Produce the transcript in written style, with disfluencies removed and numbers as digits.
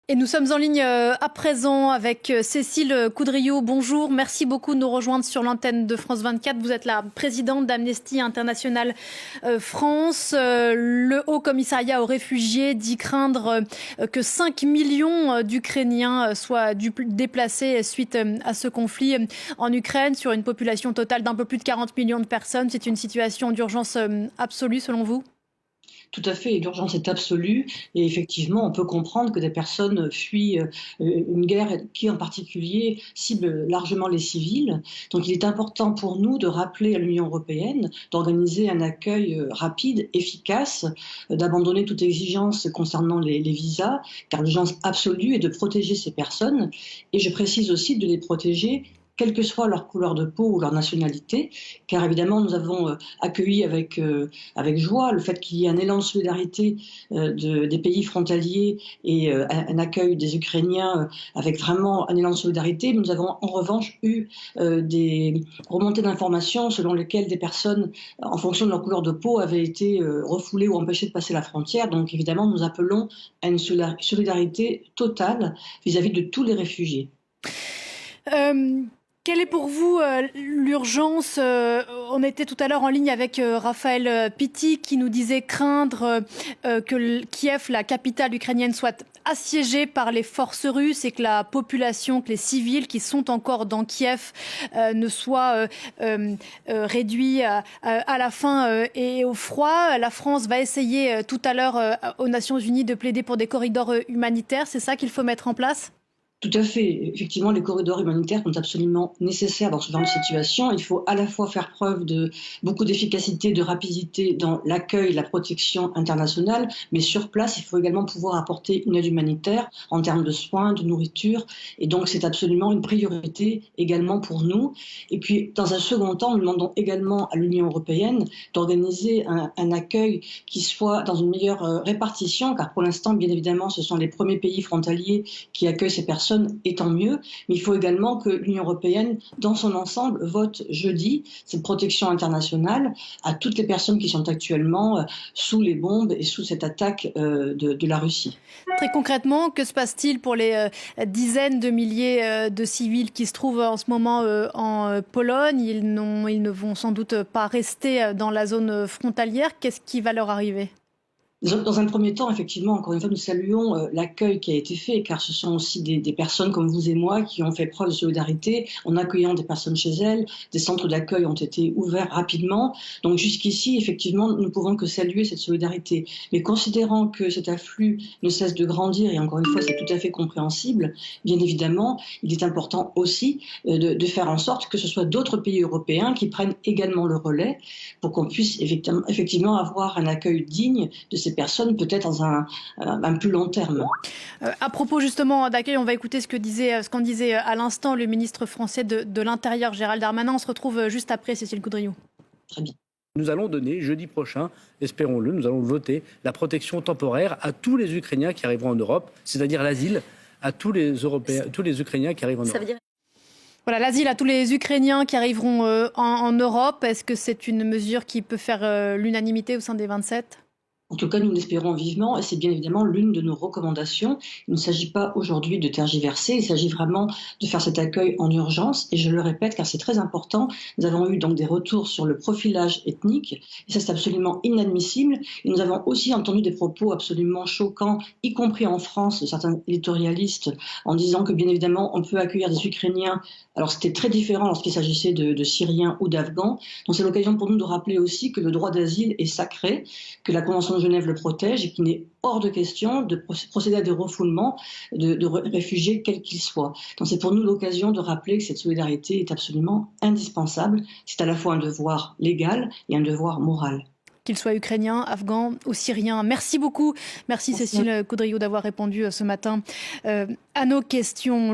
Et nous sommes en ligne à présent avec Cécile Coudriot. Bonjour, merci beaucoup de nous rejoindre sur l'antenne de France 24. Vous êtes la présidente d'Amnesty International France. Le Haut Commissariat aux réfugiés dit craindre que 5 millions d'Ukrainiens soient déplacés suite à ce conflit en Ukraine sur une population totale d'un peu plus de 40 millions de personnes. C'est une situation d'urgence absolue selon vous ? Tout à fait, l'urgence est absolue et effectivement, on peut comprendre que des personnes fuient une guerre qui, en particulier, cible largement les civils. Donc, il est important pour nous de rappeler à l'Union européenne d'organiser un accueil rapide, efficace, d'abandonner toute exigence concernant les visas, car l'urgence absolue est de protéger ces personnes. Et je précise aussi de les protéger quelle que soit leur couleur de peau ou leur nationalité, car évidemment nous avons accueilli avec joie le fait qu'il y ait un élan de solidarité des pays frontaliers et un accueil des Ukrainiens avec vraiment un élan de solidarité. Nous avons en revanche eu des remontées d'informations selon lesquelles des personnes, en fonction de leur couleur de peau, avaient été refoulées ou empêchées de passer la frontière. Donc évidemment nous appelons à une solidarité totale vis-à-vis de tous les réfugiés. Quelle est pour vous l'urgence On était tout à l'heure en ligne avec Raphaël Pitti qui nous disait craindre que Kiev, la capitale ukrainienne, soit assiégée par les forces russes et que la population, que les civils qui sont encore dans Kiev ne soient réduits à la faim et au froid. La France va essayer tout à l'heure aux Nations Unies de plaider pour des corridors humanitaires. C'est ça qu'il faut mettre en place ? Tout à fait. Effectivement, les corridors humanitaires sont absolument nécessaires dans ce genre de situation. Il faut à la fois faire preuve de beaucoup d'efficacité, de rapidité dans l'accueil, la protection internationale, mais sur place, il faut également pouvoir apporter une aide humanitaire en termes de soins, de nourriture. Et donc, c'est absolument une priorité également pour nous. Et puis, dans un second temps, nous demandons également à l'Union européenne d'organiser un accueil qui soit dans une meilleure répartition, car pour l'instant, bien évidemment, ce sont les premiers pays frontaliers qui accueillent ces personnes, et tant mieux, mais il faut également que l'Union européenne, dans son ensemble, vote jeudi cette protection internationale à toutes les personnes qui sont actuellement sous les bombes et sous cette attaque de la Russie. Très concrètement, que se passe-t-il pour les dizaines de milliers de civils qui se trouvent en ce moment en Pologne ? Ils ne vont sans doute pas rester dans la zone frontalière. Qu'est-ce qui va leur arriver ? Dans un premier temps, effectivement, encore une fois, nous saluons l'accueil qui a été fait, car ce sont aussi des personnes comme vous et moi qui ont fait preuve de solidarité en accueillant des personnes chez elles. Des centres d'accueil ont été ouverts rapidement. Donc jusqu'ici, effectivement, nous ne pouvons que saluer cette solidarité. Mais considérant que cet afflux ne cesse de grandir, et encore une fois, c'est tout à fait compréhensible, bien évidemment, il est important aussi de faire en sorte que ce soit d'autres pays européens qui prennent également le relais pour qu'on puisse effectivement avoir un accueil digne de ces personnes, peut-être dans un plus long terme. À propos justement d'accueil, on va écouter ce qu'en disait à l'instant le ministre français de l'Intérieur, Gérald Darmanin. On se retrouve juste après, Cécile Coudriot. Très bien. Nous allons donner jeudi prochain, espérons-le, nous allons voter la protection temporaire à tous les Ukrainiens qui arriveront en Europe, c'est-à-dire l'asile à tous les Européens, tous les Ukrainiens qui arrivent en Europe. Voilà, l'asile à tous les Ukrainiens qui arriveront en Europe. Est-ce que c'est une mesure qui peut faire l'unanimité au sein des 27 ? En tout cas, nous l'espérons vivement et c'est bien évidemment l'une de nos recommandations. Il ne s'agit pas aujourd'hui de tergiverser, il s'agit vraiment de faire cet accueil en urgence. Et je le répète car c'est très important, nous avons eu donc des retours sur le profilage ethnique et ça c'est absolument inadmissible. Et nous avons aussi entendu des propos absolument choquants, y compris en France, de certains éditorialistes en disant que bien évidemment on peut accueillir des Ukrainiens. Alors c'était très différent lorsqu'il s'agissait de Syriens ou d'Afghans. Donc c'est l'occasion pour nous de rappeler aussi que le droit d'asile est sacré, que la Convention de Genève le protège et qu'il n'est hors de question de procéder à des refoulements de réfugiés quels qu'ils soient. Donc c'est pour nous l'occasion de rappeler que cette solidarité est absolument indispensable. C'est à la fois un devoir légal et un devoir moral. Qu'ils soient ukrainiens, afghans ou syriens. Merci beaucoup. Merci Cécile Coudriot d'avoir répondu ce matin à nos questions.